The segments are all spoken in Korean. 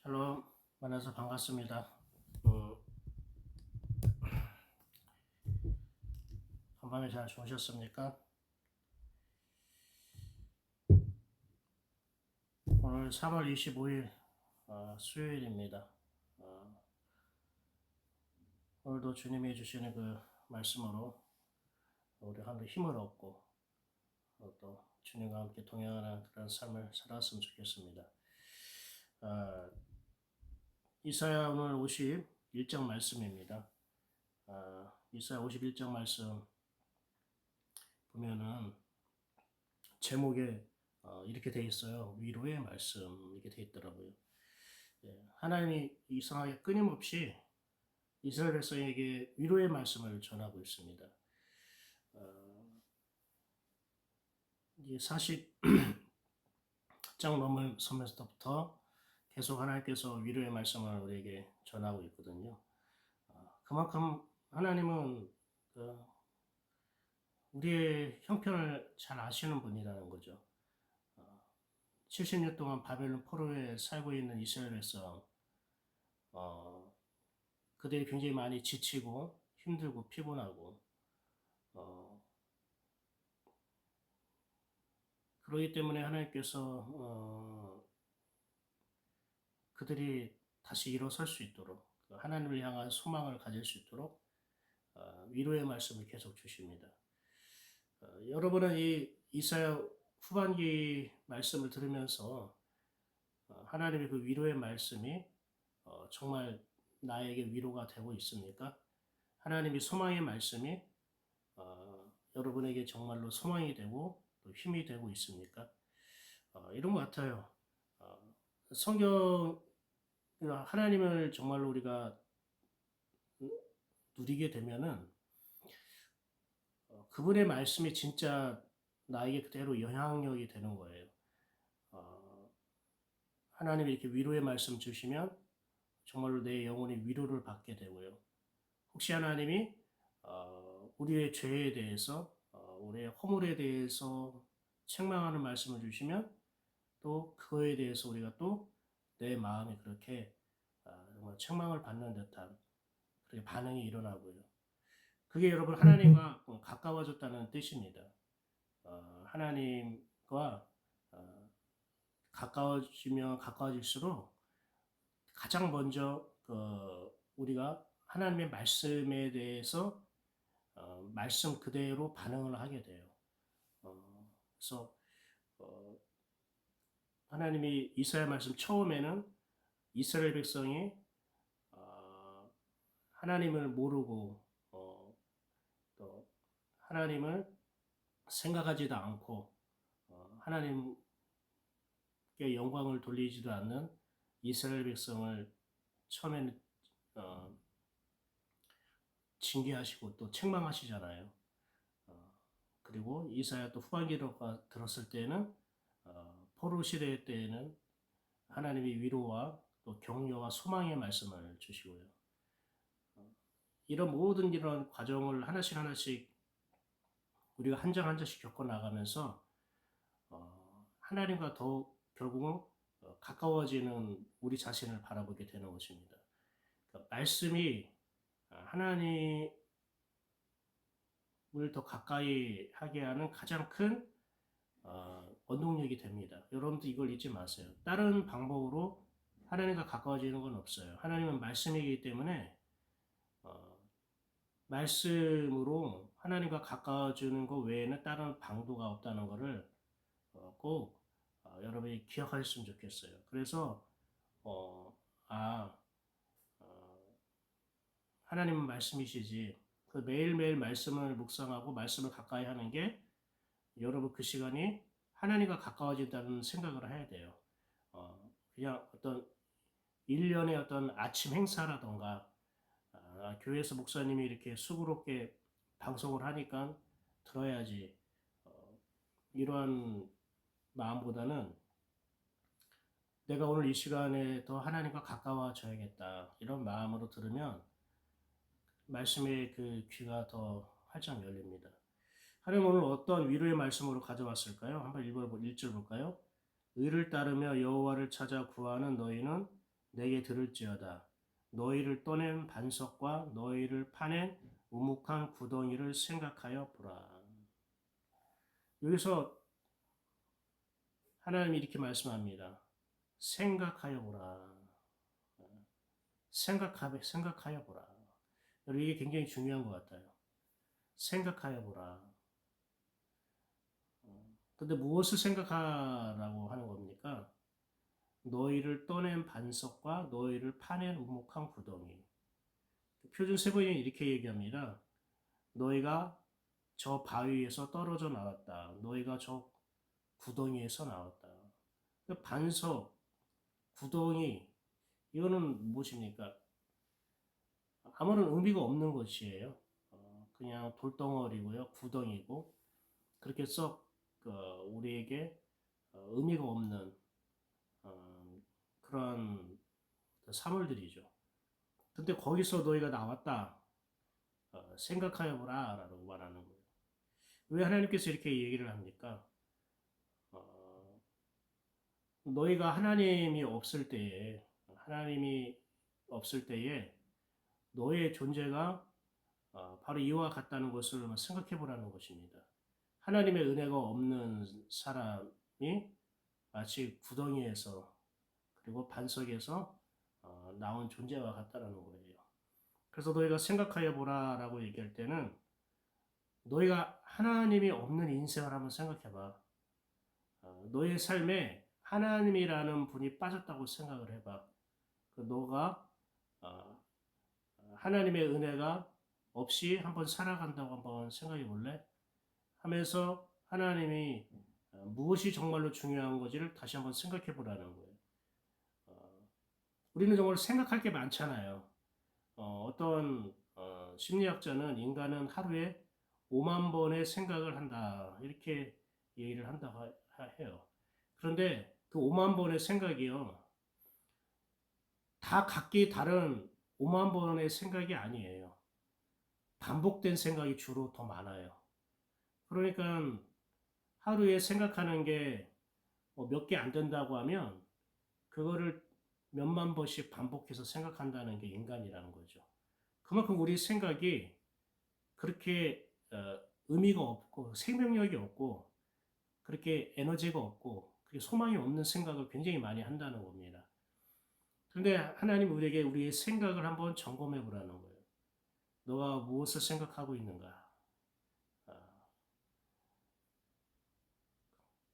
헬로 만나서 반갑습니다. 한밤에 잘 주무셨습니까? 오늘 3월 25일 수요일입니다. 오늘도 주님이 주시는 그 말씀으로 우리 하루 힘을 얻고 또 주님과 함께 동행하는 그런 삶을 살았으면 좋겠습니다. 이사야 오늘 51장 말씀입니다. 이사야 51장 말씀 보면은 제목에 이렇게 돼 있어요. 위로의 말씀 이렇게 돼 있더라고요. 하나님이 이상하게 끊임없이 이스라엘 백성에게 위로의 말씀을 전하고 있습니다. 이게 40장 넘으면서부터 계속 하나님께서 위로의 말씀을 우리에게 전하고 있거든요. 그만큼 하나님은 우리의 형편을 잘 아시는 분이라는 거죠. 70년 동안 바벨론 포로에 살고 있는 이스라엘 백성, 그들이 굉장히 많이 지치고 힘들고 피곤하고, 그러기 때문에 하나님께서 그들이 다시 일어설 수 있도록 하나님을 향한 소망을 가질 수 있도록 위로의 말씀을 계속 주십니다. 여러분은 이 이사야 후반기 말씀을 들으면서 하나님의 그 위로의 말씀이 정말 나에게 위로가 되고 있습니까? 하나님이 소망의 말씀이 여러분에게 정말로 소망이 되고 또 힘이 되고 있습니까? 이런 것 같아요. 성경 하나님을 정말로 우리가 누리게 되면은 그분의 말씀이 진짜 나에게 그대로 영향력이 되는 거예요. 하나님이 이렇게 위로의 말씀 주시면 정말로 내 영혼이 위로를 받게 되고요. 혹시 하나님이 우리의 죄에 대해서 우리의 허물에 대해서 책망하는 말씀을 주시면 또 그거에 대해서 우리가 또 내 마음이 그렇게 정말 책망을 받는 듯한 그렇게 반응이 일어나고요. 그게 여러분 하나님과 가까워졌다는 뜻입니다. 하나님과 가까워지면 가까워질수록 가장 먼저 우리가 하나님의 말씀에 대해서 말씀 그대로 반응을 하게 돼요. 그래서 하나님이 이사야 말씀 처음에는 이스라엘 백성이 하나님을 모르고 또 하나님을 생각하지도 않고 하나님께 영광을 돌리지도 않는 이스라엘 백성을 처음에는 징계하시고 또 책망하시잖아요. 그리고 이사야 또 후반기로가 들었을 때는 포로 시대 때에는 하나님이 위로와 또 격려와 소망의 말씀을 주시고요. 이런 모든 이런 과정을 하나씩 우리가 한 장 한 장씩 겪어 나가면서 하나님과 더욱 결국은 가까워지는 우리 자신을 바라보게 되는 것입니다. 그러니까 말씀이 하나님을 더 가까이 하게 하는 가장 큰 원동력이 됩니다. 여러분도 이걸 잊지 마세요. 다른 방법으로 하나님과 가까워지는 건 없어요. 하나님은 말씀이기 때문에 말씀으로 하나님과 가까워지는 것 외에는 다른 방도가 없다는 것을 꼭 여러분이 기억하셨으면 좋겠어요. 그래서 하나님은 말씀이시지. 그 매일매일 말씀을 묵상하고 말씀을 가까이 하는 게 여러분 그 시간이 하나님과 가까워진다는 생각을 해야 돼요. 그냥 어떤 일련의 어떤 아침 행사라던가 교회에서 목사님이 이렇게 수고롭게 방송을 하니까 들어야지 이러한 마음보다는 내가 오늘 이 시간에 더 하나님과 가까워져야겠다 이런 마음으로 들으면 말씀의 그 귀가 더 활짝 열립니다. 하나님 오늘 어떤 위로의 말씀으로 가져왔을까요? 한번 1절 볼까요? 의를 따르며 여호와를 찾아 구하는 너희는 내게 들을지어다. 너희를 떠낸 반석과 너희를 파낸 우묵한 구덩이를 생각하여 보라. 여기서 하나님이 이렇게 말씀합니다. 생각하여 보라. 생각하여 보라. 여러분, 이게 굉장히 중요한 것 같아요. 생각하여 보라. 근데 무엇을 생각하라고 하는 겁니까? 너희를 떠낸 반석과 너희를 파낸 우묵한 구덩이. 표준 세번역은 이렇게 얘기합니다. 너희가 저 바위에서 떨어져 나왔다. 너희가 저 구덩이에서 나왔다. 반석, 구덩이, 이거는 무엇입니까? 아무런 의미가 없는 것이에요. 그냥 돌덩어리고요, 구덩이고, 그렇게 썩 우리에게 의미가 없는 그런 사물들이죠. 근데 거기서 너희가 나왔다. 생각하여 보라 라고 말하는 거예요. 왜 하나님께서 이렇게 얘기를 합니까? 너희가 하나님이 없을 때에 너의 존재가 바로 이와 같다는 것을 생각해 보라는 것입니다. 하나님의 은혜가 없는 사람이 마치 구덩이에서 그리고 반석에서 나온 존재와 같다는 거예요. 그래서 너희가 생각하여 보라라고 얘기할 때는 너희가 하나님이 없는 인생을 한번 생각해봐. 너의 삶에 하나님이라는 분이 빠졌다고 생각을 해봐. 너가 하나님의 은혜가 없이 한번 살아간다고 한번 생각해 볼래? 하면서 하나님이 무엇이 정말로 중요한 건지를 다시 한번 생각해 보라는 거예요. 우리는 정말 생각할 게 많잖아요. 어떤 심리학자는 인간은 하루에 5만 번의 생각을 한다. 이렇게 얘기를 한다고 해요. 그런데 그 5만 번의 생각이요. 다 각기 다른 5만 번의 생각이 아니에요. 반복된 생각이 주로 더 많아요. 그러니까 하루에 생각하는 게 몇 개 안 된다고 하면 그거를 몇만 번씩 반복해서 생각한다는 게 인간이라는 거죠. 그만큼 우리 생각이 그렇게 의미가 없고 생명력이 없고 그렇게 에너지가 없고 그렇게 소망이 없는 생각을 굉장히 많이 한다는 겁니다. 그런데 하나님 우리에게 우리의 생각을 한번 점검해 보라는 거예요. 너가 무엇을 생각하고 있는가?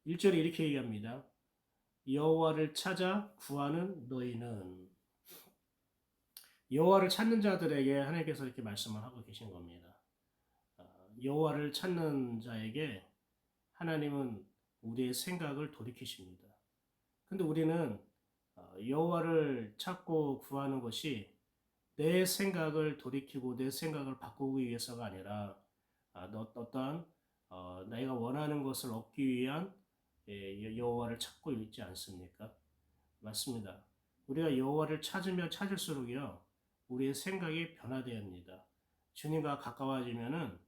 1절에 이렇게 얘기합니다. 여호와를 찾아 구하는 너희는 여호와를 찾는 자들에게 하나님께서 이렇게 말씀을 하고 계신 겁니다. 여호와를 찾는 자에게 하나님은 우리의 생각을 돌이키십니다. 근데 우리는 여호와를 찾고 구하는 것이 내 생각을 돌이키고 내 생각을 바꾸기 위해서가 아니라 어떤 내가 원하는 것을 얻기 위한 여호와를 찾고 있지 않습니까? 맞습니다. 우리가 여호와를 찾으면 찾을수록요 우리의 생각이 변화되어집니다. 주님과 가까워지면은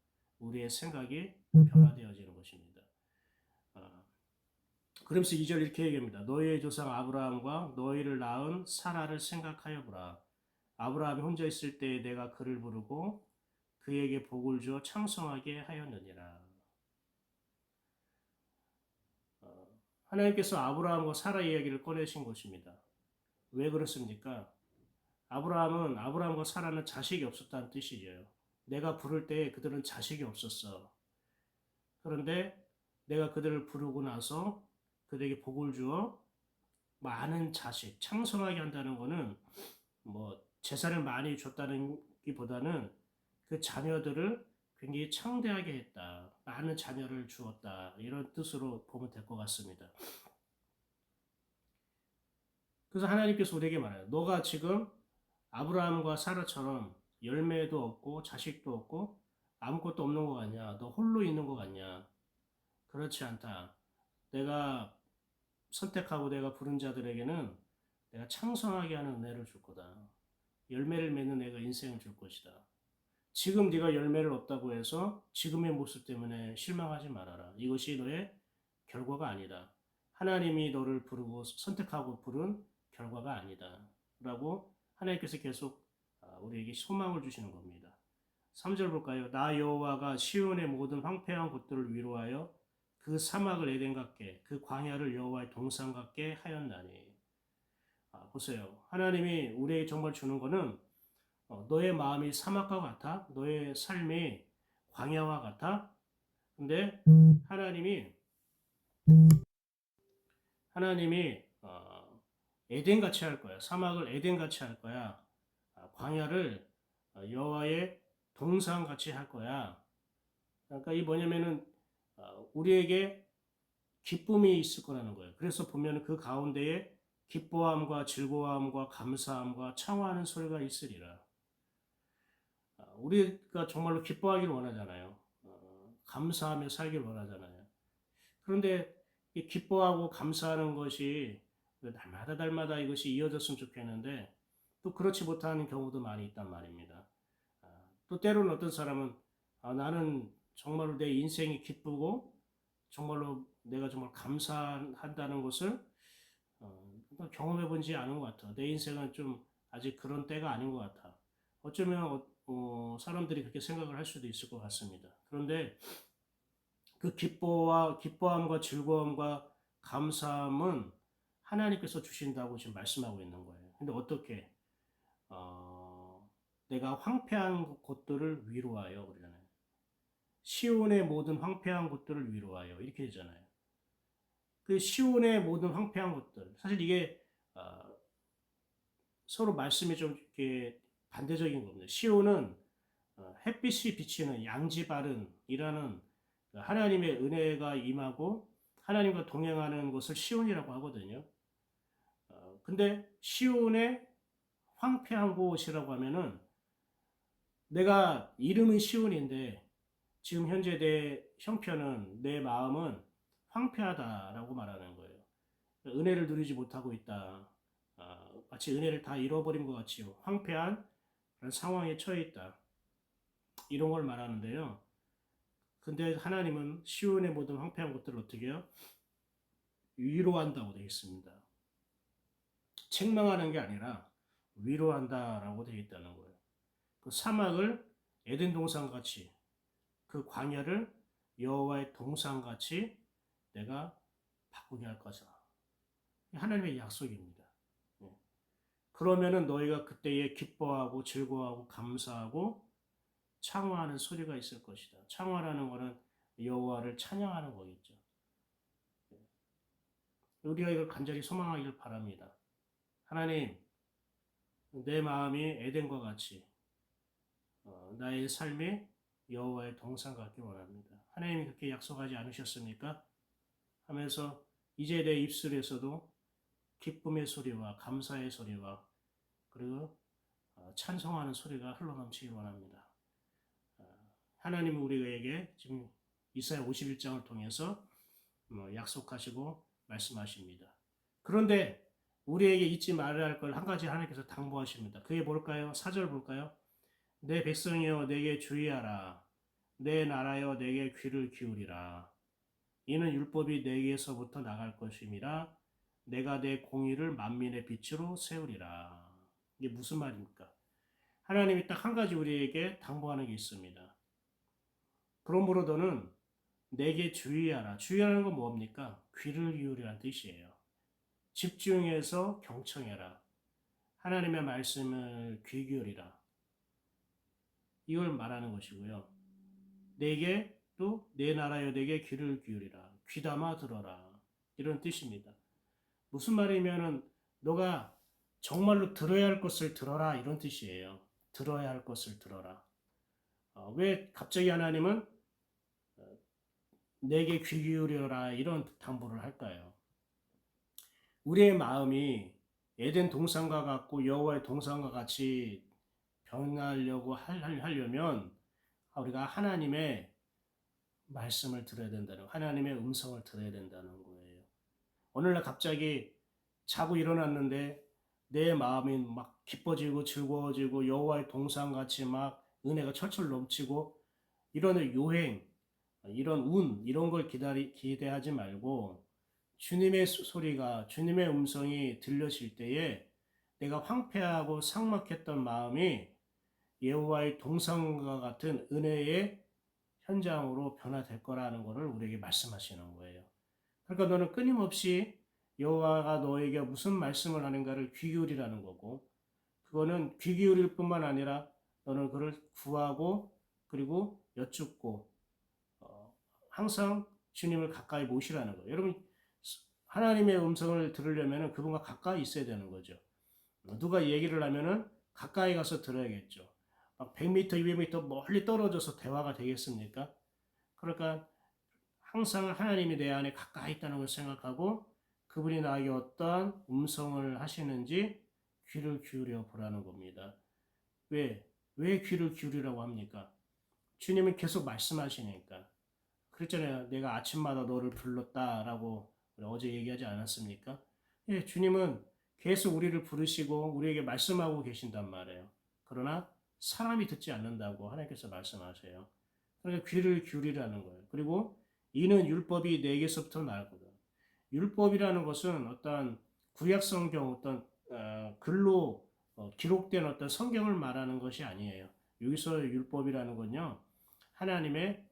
우리의 생각이 변화되어지는 것입니다. 그러면서 2절 이렇게 얘기합니다. 너희의 조상 아브라함과 너희를 낳은 사라를 생각하여 보라. 아브라함이 혼자 있을 때 내가 그를 부르고 그에게 복을 주어昌성하게 하였느니라. 하나님께서 아브라함과 사라 이야기를 꺼내신 것입니다. 왜 그렇습니까? 아브라함과 사라는 자식이 없었다는 뜻이죠. 내가 부를 때 그들은 자식이 없었어. 그런데 내가 그들을 부르고 나서 그들에게 복을 주어 많은 자식, 창성하게 한다는 것은 뭐 재산을 많이 줬다는 기보다는 그 자녀들을 굉장히 창대하게 했다. 많은 자녀를 주었다. 이런 뜻으로 보면 될 것 같습니다. 그래서 하나님께서 우리에게 말해요. 너가 지금 아브라함과 사라처럼 열매도 없고 자식도 없고 아무것도 없는 것 같냐? 너 홀로 있는 것 같냐? 그렇지 않다. 내가 선택하고 내가 부른 자들에게는 내가 창성하게 하는 은혜를 줄 거다. 열매를 맺는 내가 인생을 줄 것이다. 지금 네가 열매를 얻다고 해서 지금의 모습 때문에 실망하지 말아라. 이것이 너의 결과가 아니다. 하나님이 너를 부르고 선택하고 부른 결과가 아니다. 라고 하나님께서 계속 우리에게 소망을 주시는 겁니다. 3절 볼까요? 나 여호와가 시온의 모든 황폐한 곳들을 위로하여 그 사막을 에덴 같게 그 광야를 여호와의 동산 같게 하였나니. 보세요. 하나님이 우리에게 정말 주는 거는 너의 마음이 사막과 같아? 너의 삶이 광야와 같아? 근데 하나님이 에덴 같이 할 거야. 사막을 에덴 같이 할 거야. 광야를 여호와의 동산 같이 할 거야. 그러니까 이 뭐냐면은 우리에게 기쁨이 있을 거라는 거예요. 그래서 보면 그 가운데에 기뻐함과 즐거움과 감사함과 창화하는 소리가 있으리라. 우리가 정말로 기뻐하기를 원하잖아요. 감사하며 살기를 원하잖아요. 그런데 이 기뻐하고 감사하는 것이 날마다 이것이 이어졌으면 좋겠는데 또 그렇지 못하는 경우도 많이 있단 말입니다. 또 때로는 어떤 사람은 나는 정말로 내 인생이 기쁘고 정말로 내가 정말 감사한다는 것을 경험해 본지 않은 것 같아. 내 인생은 좀 아직 그런 때가 아닌 것 같아. 어쩌면 사람들이 그렇게 생각을 할 수도 있을 것 같습니다. 그런데 그 기뻐함과 즐거움과 감사함은 하나님께서 주신다고 지금 말씀하고 있는 거예요. 근데 어떻게 내가 황폐한 곳들을 위로하여 그러잖아요. 시온의 모든 황폐한 곳들을 위로하여 이렇게 되잖아요. 그 시온의 모든 황폐한 곳들 사실 이게 서로 말씀이 좀 이렇게 반대적인 겁니다. 시온은 햇빛이 비치는 양지바른이라는 하나님의 은혜가 임하고 하나님과 동행하는 것을 시온이라고 하거든요. 근데 시온의 황폐한 곳이라고 하면은 내가 이름은 시온인데 지금 현재 내 형편은 내 마음은 황폐하다라고 말하는 거예요. 은혜를 누리지 못하고 있다. 마치 은혜를 다 잃어버린 것 같이요. 황폐한 그런 상황에 처해 있다. 이런 걸 말하는데요. 근데 하나님은 시온의 모든 황폐한 것들을 어떻게 해요? 위로한다고 되어 있습니다. 책망하는 게 아니라 위로한다라고 되어 있다는 거예요. 그 사막을 에덴 동산 같이 그 광야를 여호와의 동산 같이 내가 바꾸게 할 것이다. 하나님의 약속입니다. 그러면은 너희가 그때에 기뻐하고 즐거워하고 감사하고 창화하는 소리가 있을 것이다. 창화라는 것은 여호와를 찬양하는 거겠죠. 우리가 이걸 간절히 소망하기를 바랍니다. 하나님, 내 마음이 에덴과 같이 나의 삶이 여호와의 동산 같기 원합니다. 하나님이 그렇게 약속하지 않으셨습니까? 하면서 이제 내 입술에서도 기쁨의 소리와 감사의 소리와 그리고 찬송하는 소리가 흘러넘치기 원합니다. 하나님은 우리에게 지금 이사야 51장을 통해서 약속하시고 말씀하십니다. 그런데 우리에게 잊지 말아야 할 걸 한 가지 하나님께서 당부하십니다. 그게 뭘까요? 4절 볼까요? 내 백성이여 내게 주의하라. 내 나라여 내게 귀를 기울이라. 이는 율법이 내게서부터 나갈 것임이라. 내가 내 공의를 만민의 빛으로 세우리라. 이게 무슨 말입니까? 하나님이 딱 한 가지 우리에게 당부하는 게 있습니다. 그러므로 너는 내게 주의하라. 주의하는 건 뭡니까? 귀를 기울이라는 뜻이에요. 집중해서 경청해라. 하나님의 말씀을 귀 기울이라. 이걸 말하는 것이고요. 내게 또 내 나라여 내게 귀를 기울이라. 귀담아 들어라. 이런 뜻입니다. 무슨 말이면은 너가 정말로 들어야 할 것을 들어라 이런 뜻이에요. 들어야 할 것을 들어라. 왜 갑자기 하나님은 내게 귀 기울여라 이런 당부를 할까요? 우리의 마음이 에덴 동산과 같고 여호와의 동산과 같이 변하려고 하려면 우리가 하나님의 말씀을 들어야 된다는 하나님의 음성을 들어야 된다는 거예요. 오늘날 갑자기 자고 일어났는데 내 마음이 막 기뻐지고 즐거워지고 여호와의 동산같이 막 은혜가 철철 넘치고 이런 요행, 이런 이런 걸 기대하지 말고 주님의 소리가 주님의 음성이 들려질 때에 내가 황폐하고 삭막했던 마음이 여호와의 동상과 같은 은혜의 현장으로 변화될 거라는 것을 우리에게 말씀하시는 거예요. 그러니까 너는 끊임없이 여호와가 너에게 무슨 말씀을 하는가를 귀 기울이라는 거고, 그거는 귀 기울일 뿐만 아니라 너는 그를 구하고 그리고 여쭙고 항상 주님을 가까이 모시라는 거예요. 여러분, 하나님의 음성을 들으려면 그분과 가까이 있어야 되는 거죠. 누가 얘기를 하면은 가까이 가서 들어야겠죠. 막 100m, 200m 멀리 떨어져서 대화가 되겠습니까? 그러니까 항상 하나님이 내 안에 가까이 있다는 걸 생각하고 그분이 나에게 어떠한 음성을 하시는지 귀를 기울여 보라는 겁니다. 왜? 왜 귀를 기울이라고 합니까? 주님은 계속 말씀하시니까. 그랬잖아요. 내가 아침마다 너를 불렀다라고 어제 얘기하지 않았습니까? 예, 주님은 계속 우리를 부르시고 우리에게 말씀하고 계신단 말이에요. 그러나 사람이 듣지 않는다고 하나님께서 말씀하세요. 그러니까 귀를 기울이라는 거예요. 그리고 이는 율법이 내게서부터 나거든. 율법이라는 것은 어떤 구약 성경 어떤 글로 기록된 어떤 성경을 말하는 것이 아니에요. 여기서 율법이라는 건요. 하나님의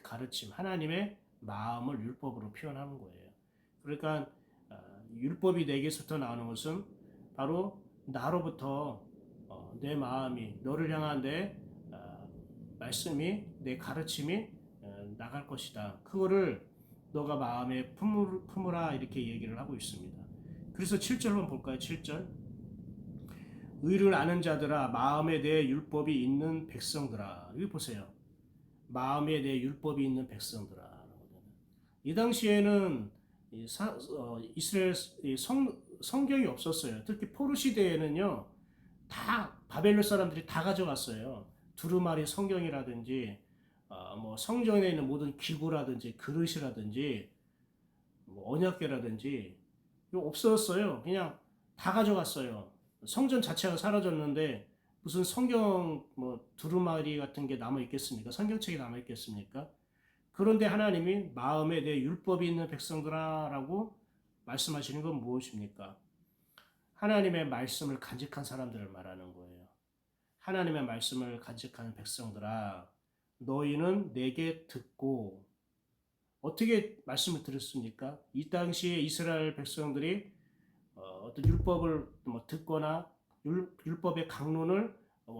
가르침, 하나님의 마음을 율법으로 표현하는 거예요. 그러니까 율법이 내게서부터 나오는 것은 바로 나로부터 내 마음이 너를 향한 내 말씀이 내 가르침이 나갈 것이다. 그거를 너가 마음에 품으라 이렇게 얘기를 하고 있습니다. 그래서 7절 한번 볼까요? 7절. 의를 아는 자들아 마음에 내 율법이 있는 백성들아. 여기 보세요. 마음에 내 율법이 있는 백성들아. 이 당시에는 이스라엘 성경이 없었어요. 특히 포로 시대에는요. 다 바벨론 사람들이 다 가져갔어요. 두루마리 성경이라든지 뭐 성전에 있는 모든 기구라든지 그릇이라든지 뭐 언약궤라든지 이거 없었어요. 그냥 다 가져갔어요. 성전 자체가 사라졌는데 무슨 성경 뭐 두루마리 같은 게 남아 있겠습니까? 성경책이 남아 있겠습니까? 그런데 하나님이 마음에 내 율법이 있는 백성들아라고 말씀하시는 건 무엇입니까? 하나님의 말씀을 간직한 사람들을 말하는 거예요. 하나님의 말씀을 간직하는 백성들아, 너희는 내게 듣고 어떻게 말씀을 들었습니까? 이 당시에 이스라엘 백성들이 어떤 율법을 듣거나 율법의 강론을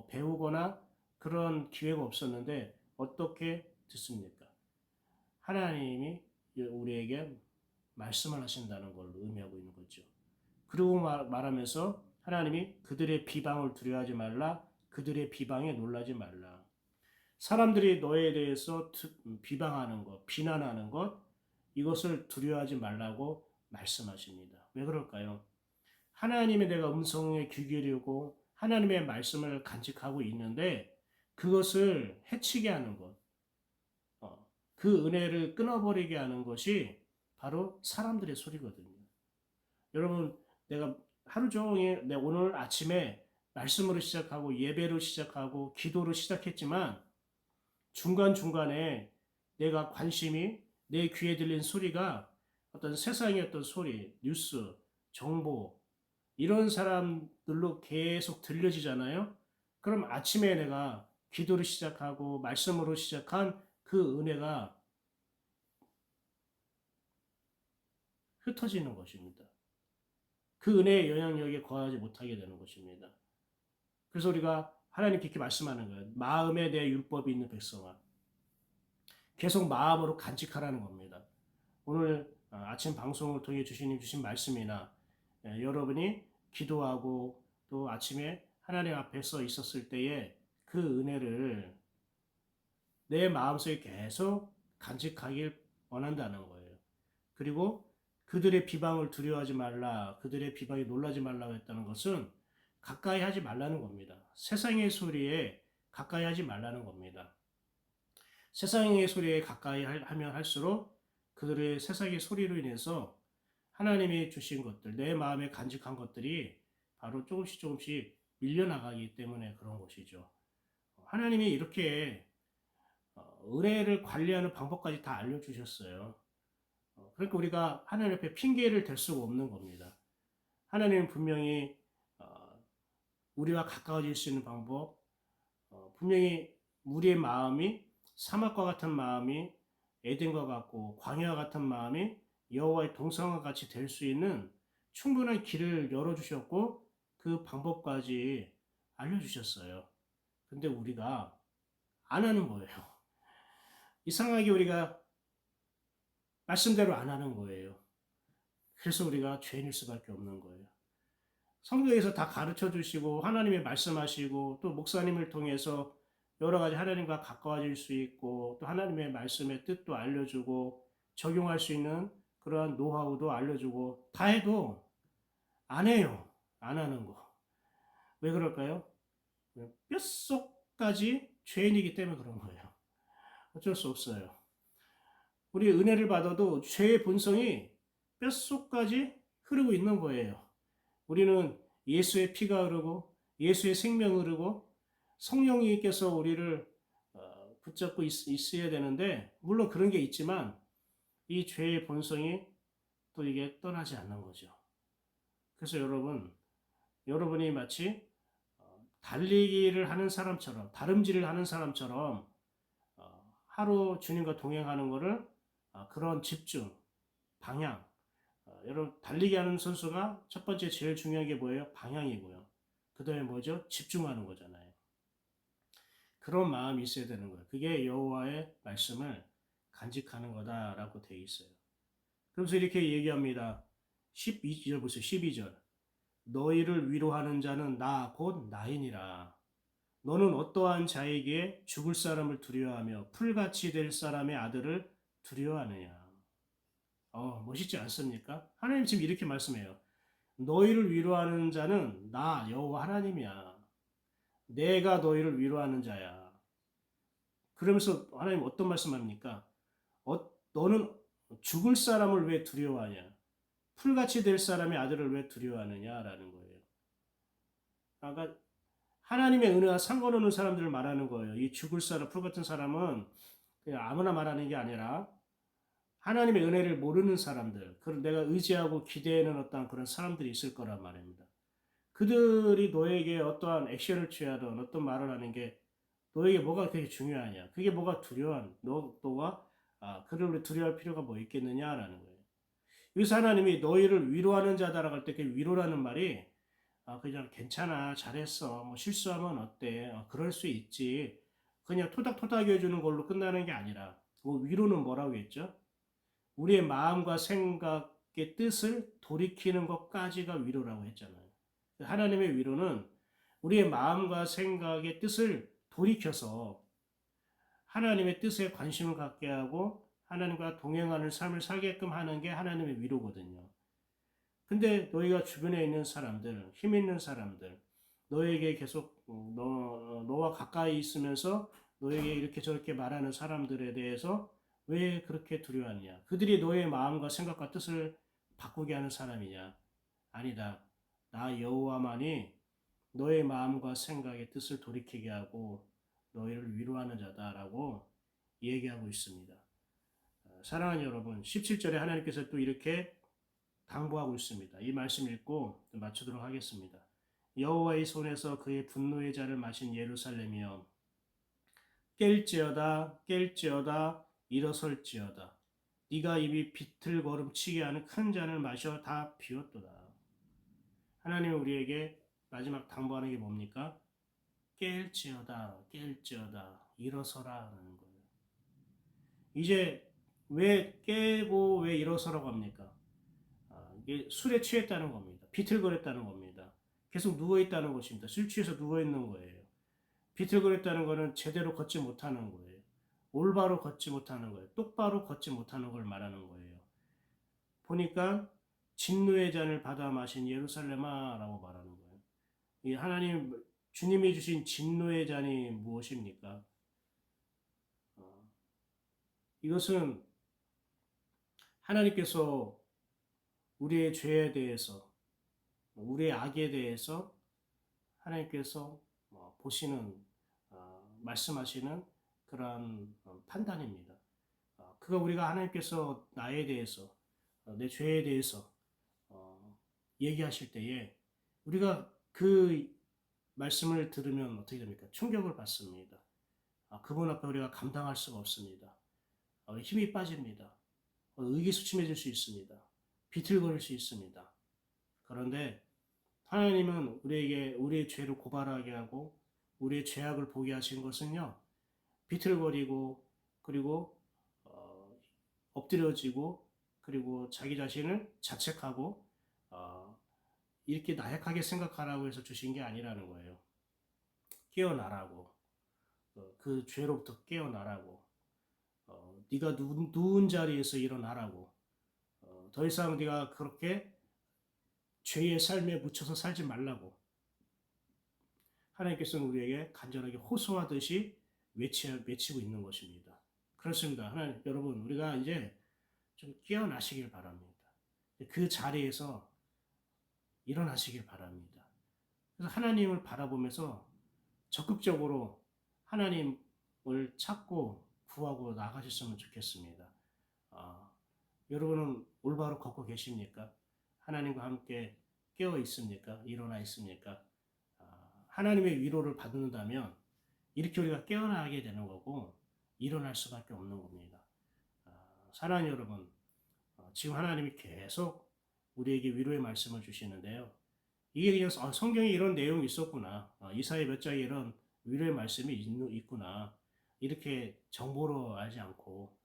배우거나 그런 기회가 없었는데 어떻게 듣습니까? 하나님이 우리에게 말씀을 하신다는 걸 의미하고 있는 거죠. 그리고 말하면서 하나님이 그들의 비방을 두려워하지 말라, 그들의 비방에 놀라지 말라. 사람들이 너에 대해서 비방하는 것, 비난하는 것, 이것을 두려워하지 말라고 말씀하십니다. 왜 그럴까요? 하나님의 내가 음성에 귀 기울이고 하나님의 말씀을 간직하고 있는데 그것을 해치게 하는 것, 그 은혜를 끊어버리게 하는 것이 바로 사람들의 소리거든요. 여러분, 내가 하루 종일 오늘 아침에 말씀으로 시작하고 예배로 시작하고 기도로 시작했지만 중간중간에 내가 관심이 내 귀에 들린 소리가 어떤 세상의 어떤 소리, 뉴스, 정보 이런 사람들로 계속 들려지잖아요. 그럼 아침에 내가 기도를 시작하고 말씀으로 시작한 그 은혜가 흩어지는 것입니다. 그 은혜의 영향력에 거하지 못하게 되는 것입니다. 그래서 우리가 하나님께 이렇게 말씀하는 거예요. 마음에 내 율법이 있는 백성아. 계속 마음으로 간직하라는 겁니다. 오늘 아침 방송을 통해 주신 말씀이나 여러분이 기도하고 또 아침에 하나님 앞에 서 있었을 때에 그 은혜를 내 마음속에 계속 간직하길 원한다는 거예요. 그리고 그들의 비방을 두려워하지 말라, 그들의 비방에 놀라지 말라고 했다는 것은 가까이 하지 말라는 겁니다. 세상의 소리에 가까이 하지 말라는 겁니다. 세상의 소리에 가까이 하면 할수록 그들의 세상의 소리로 인해서 하나님이 주신 것들, 내 마음에 간직한 것들이 바로 조금씩 밀려나가기 때문에 그런 것이죠. 하나님이 이렇게 은혜를 관리하는 방법까지 다 알려주셨어요. 그러니까 우리가 하나님 앞에 핑계를 댈 수가 없는 겁니다. 하나님은 분명히 우리와 가까워질 수 있는 방법, 분명히 우리의 마음이 사막과 같은 마음이 에덴과 같고 광야와 같은 마음이 여호와의 동상과 같이 될 수 있는 충분한 길을 열어주셨고 그 방법까지 알려주셨어요. 근데 우리가 안 하는 거예요. 이상하게 우리가 말씀대로 안 하는 거예요. 그래서 우리가 죄인일 수밖에 없는 거예요. 성경에서 다 가르쳐 주시고 하나님이 말씀하시고 또 목사님을 통해서 여러 가지 하나님과 가까워질 수 있고 또 하나님의 말씀의 뜻도 알려주고 적용할 수 있는 그러한 노하우도 알려주고 다 해도 안 해요. 안 하는 거. 왜 그럴까요? 뼛속까지 죄인이기 때문에 그런 거예요. 어쩔 수 없어요. 우리 은혜를 받아도 죄의 본성이 뼛속까지 흐르고 있는 거예요. 우리는 예수의 피가 흐르고 예수의 생명이 흐르고 성령님께서 우리를 붙잡고 있어야 되는데 물론 그런 게 있지만 이 죄의 본성이 또 이게 떠나지 않는 거죠. 그래서 여러분이 마치 달리기를 하는 사람처럼 다름질을 하는 사람처럼 하루 주님과 동행하는 것을 그런 집중, 방향 여러분 달리기 하는 선수가 첫 번째 제일 중요한 게 뭐예요? 방향이고요. 그 다음에 뭐죠? 집중하는 거잖아요. 그런 마음이 있어야 되는 거예요. 그게 여호와의 말씀을 간직하는 거다라고 되어 있어요. 그래서 이렇게 얘기합니다. 12절 보세요. 12절. 너희를 위로하는 자는 나 곧 나이니라. 너는 어떠한 자에게 죽을 사람을 두려워하며 풀같이 될 사람의 아들을 두려워하느냐. 멋있지 않습니까? 하나님 지금 이렇게 말씀해요. 너희를 위로하는 자는 나 여호와 하나님이야. 내가 너희를 위로하는 자야. 그러면서 하나님 어떤 말씀합니까? 너는 죽을 사람을 왜 두려워하냐? 풀같이 될 사람의 아들을 왜 두려워하느냐라는 거예요. 그러니까 하나님의 은혜와 상관없는 사람들을 말하는 거예요. 이 죽을 사람, 풀 같은 사람은 그냥 아무나 말하는 게 아니라 하나님의 은혜를 모르는 사람들, 그걸 내가 의지하고 기대하는 어떤 그런 사람들이 있을 거란 말입니다. 그들이 너에게 어떠한 액션을 취하든 어떤 말을 하는 게 너에게 뭐가 그렇게 중요하냐? 그게 뭐가 두려운, 너가 그를 두려워할 필요가 뭐 있겠느냐라는 거예요. 여기서 하나님이 너희를 위로하는 자다라고 할 때 그 위로라는 말이 그냥 괜찮아, 잘했어, 뭐 실수하면 어때, 그럴 수 있지. 그냥 토닥토닥 해주는 걸로 끝나는 게 아니라 그 위로는 뭐라고 했죠? 우리의 마음과 생각의 뜻을 돌이키는 것까지가 위로라고 했잖아요. 하나님의 위로는 우리의 마음과 생각의 뜻을 돌이켜서 하나님의 뜻에 관심을 갖게 하고 하나님과 동행하는 삶을 살게끔 하는 게 하나님의 위로거든요. 근데 너희가 주변에 있는 사람들, 힘 있는 사람들, 너에게 계속 너와 가까이 있으면서 너에게 이렇게 저렇게 말하는 사람들에 대해서 왜 그렇게 두려워하느냐? 그들이 너의 마음과 생각과 뜻을 바꾸게 하는 사람이냐? 아니다. 나 여호와만이 너의 마음과 생각의 뜻을 돌이키게 하고 너희를 위로하는 자다라고 얘기하고 있습니다. 사랑하는 여러분, 17절에 하나님께서 또 이렇게 당부하고 있습니다. 이 말씀 읽고 마치도록 하겠습니다. 여호와의 손에서 그의 분노의 잔을 마신 예루살렘이여 깰지어다 일어설지어다 네가 입이 비틀거름치게 하는 큰 잔을 마셔 다 비웠도다. 하나님은 우리에게 마지막 당부하는 게 뭡니까? 깰지어다 일어서라는 거예요. 이제 왜 깨고 왜 일어서라고 합니까? 이게 술에 취했다는 겁니다. 비틀거렸다는 겁니다. 계속 누워있다는 것입니다. 술 취해서 누워있는 거예요. 비틀거렸다는 것은 제대로 걷지 못하는 거예요. 올바로 걷지 못하는 거예요. 똑바로 걷지 못하는 걸 말하는 거예요. 보니까 진노의 잔을 받아 마신 예루살렘아 라고 말하는 거예요. 이 하나님, 주님이 주신 진노의 잔이 무엇입니까? 이것은 하나님께서 우리의 죄에 대해서, 우리의 악에 대해서 하나님께서 보시는, 말씀하시는 그러한 판단입니다. 그가 우리가 하나님께서 나에 대해서, 내 죄에 대해서 얘기하실 때에 우리가 그 말씀을 들으면 어떻게 됩니까? 충격을 받습니다. 그분 앞에 우리가 감당할 수가 없습니다. 힘이 빠집니다. 의기소침해질 수 있습니다. 비틀거릴 수 있습니다. 그런데 하나님은 우리에게 우리의 죄를 고발하게 하고 우리의 죄악을 보게 하신 것은요, 비틀거리고 그리고 엎드려지고 그리고 자기 자신을 자책하고 이렇게 나약하게 생각하라고 해서 주신 게 아니라는 거예요. 깨어나라고, 그 죄로부터 깨어나라고, 네가 누운 자리에서 일어나라고, 더 이상 네가 그렇게 죄의 삶에 묻혀서 살지 말라고 하나님께서는 우리에게 간절하게 호소하듯이 외치고 있는 것입니다. 그렇습니다. 하나님, 여러분, 우리가 이제 좀 깨어나시길 바랍니다. 그 자리에서 일어나시길 바랍니다. 그래서 하나님을 바라보면서 적극적으로 하나님을 찾고 구하고 나가셨으면 좋겠습니다. 여러분은 올바로 걷고 계십니까? 하나님과 함께 깨어 있습니까? 일어나 있습니까? 하나님의 위로를 받는다면 이렇게 우리가 깨어나게 되는 거고 일어날 수밖에 없는 겁니다. 사랑하는 여러분, 지금 하나님이 계속 우리에게 위로의 말씀을 주시는데요. 이게 그냥 성경에 이런 내용이 있었구나. 이사야 몇 장에 이런 위로의 말씀이 있구나. 이렇게 정보로 알지 않고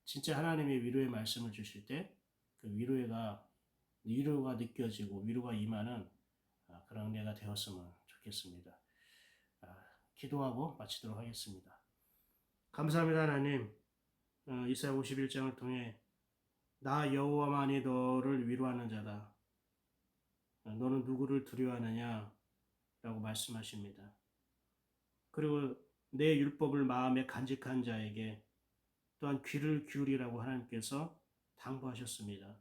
진짜 하나님의 위로의 말씀을 주실 때 그 위로가 느껴지고 위로가 임하는 그런 내가 되었으면 좋겠습니다. 기도하고 마치도록 하겠습니다. 감사합니다 하나님. 이사야 51장을 통해 나 여호와만이 너를 위로하는 자다. 너는 누구를 두려워하느냐? 라고 말씀하십니다. 그리고 내 율법을 마음에 간직한 자에게 또한 귀를 기울이라고 하나님께서 당부하셨습니다.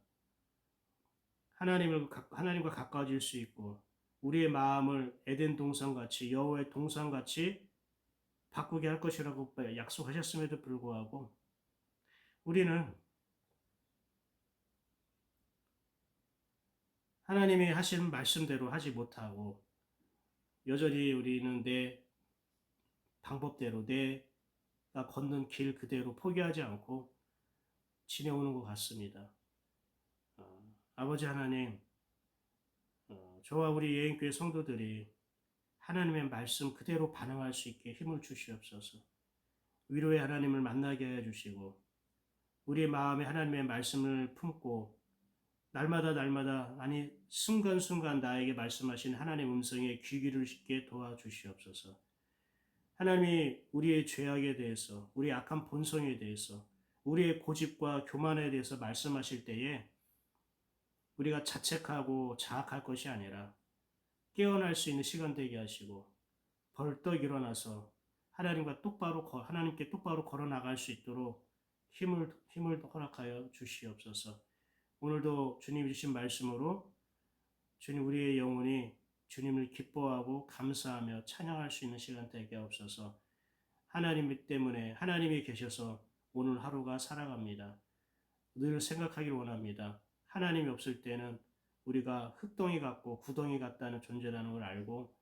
하나님과 가까워질 수 있고 우리의 마음을 에덴 동산같이 여호와의 동산같이 바꾸게 할 것이라고 약속하셨음에도 불구하고 우리는 하나님이 하신 말씀대로 하지 못하고 여전히 우리는 내 방법대로 내가 걷는 길 그대로 포기하지 않고 지내오는 것 같습니다. 아버지 하나님, 저와 우리 예인교회 성도들이 하나님의 말씀 그대로 반응할 수 있게 힘을 주시옵소서. 위로의 하나님을 만나게 해 주시고 우리의 마음에 하나님의 말씀을 품고 날마다 아니 순간순간 나에게 말씀하신 하나님의 음성에 귀 기울이게 도와주시옵소서. 하나님이 우리의 죄악에 대해서 우리의 악한 본성에 대해서 우리의 고집과 교만에 대해서 말씀하실 때에 우리가 자책하고 자학할 것이 아니라 깨어날 수 있는 시간 되게 하시고 벌떡 일어나서 하나님께 똑바로 걸어 나갈 수 있도록 힘을 허락하여 주시옵소서. 오늘도 주님 주신 말씀으로 주님 우리의 영혼이 주님을 기뻐하고 감사하며 찬양할 수 있는 시간 되게 하옵소서. 하나님 때문에 하나님이 계셔서 오늘 하루가 살아갑니다. 늘 생각하길 원합니다. 하나님이 없을 때는 우리가 흙덩이 같고 구덩이 같다는 존재라는 걸 알고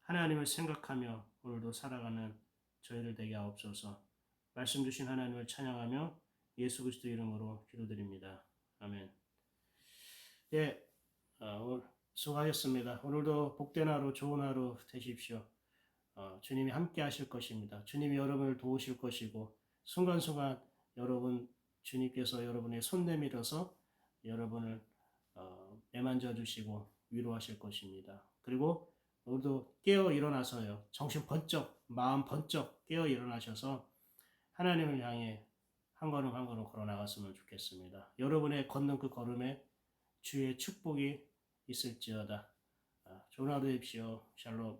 하나님을 생각하며 오늘도 살아가는 저희들 되게 하옵소서. 말씀 주신 하나님을 찬양하며 예수 그리스도 이름으로 기도드립니다. 아멘. 예, 오늘 수고하셨습니다. 오늘도 복된 하루, 좋은 하루 되십시오. 주님이 함께 하실 것입니다. 주님이 여러분을 도우실 것이고 순간순간 주님께서 여러분의 손 내밀어서 여러분을 매만져 주시고 위로하실 것입니다. 그리고 오늘도 깨어 일어나서요. 정신 번쩍, 마음 번쩍 깨어 일어나셔서 하나님을 향해 한 걸음 한 걸음 걸어 나갔으면 좋겠습니다. 여러분의 걷는 그 걸음에 주의 축복이 있을지어다. 좋은 하루 되십시오. 샬롬.